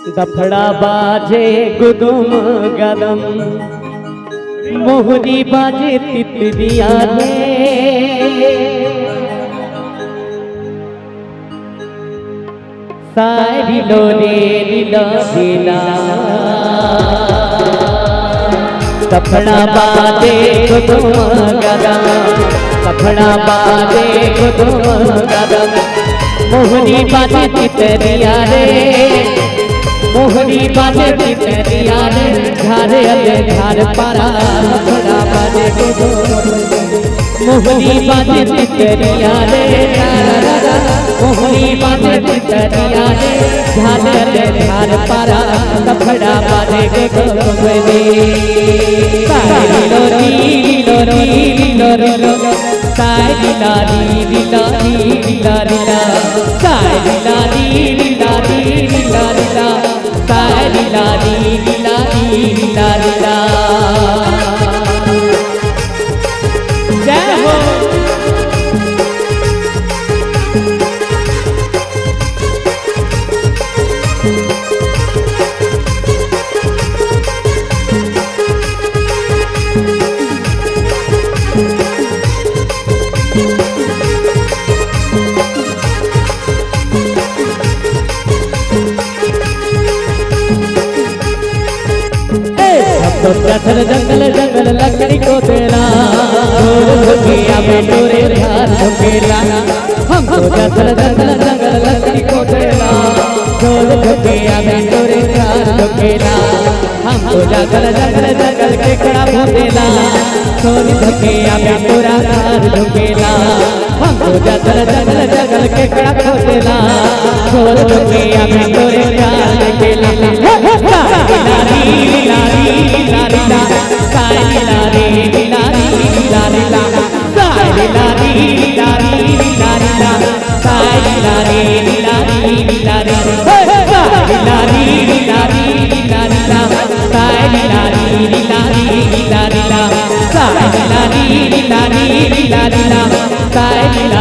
दफड़ा बाजे गुदुम गदम मोहरी बाजे तितलिया रे सारी लोरे लीला लीला दफड़ा बाजे गुदुम गदम दफड़ा बाजे गुदुम गदम मोहरी बाजे तितलिया रे मोहरी बाजे तितलिया रे झारे अले झार पारा दफड़ा बाजे मोहरी बाजे तितलिया रे मोहरी बाजे तितलिया रे झारे अले झार पारा दफड़ा बाजे सारी लारी लीला लीला लीला सारी लारी लीला लीला लीला सारी लारी लीला लीला लीला जय हो तो जंगल जंगल जंगल लकड़ी को तेरा धोकिया में टोरे ध्यान धोकेला हम तो जंगल जंगल जंगल लकड़ी को तेरा धोकिया में टोरे ध्यान धोकेला हम तो जंगल जंगल जंगल के कड़ा भोकेला सोनी धोकिया में टोरा ध्यान धोकेला हम तो जंगल जंगल जंगल के कड़ा भोकेला सोनी धोकिया में टोरे ध्यान धोकेला सारी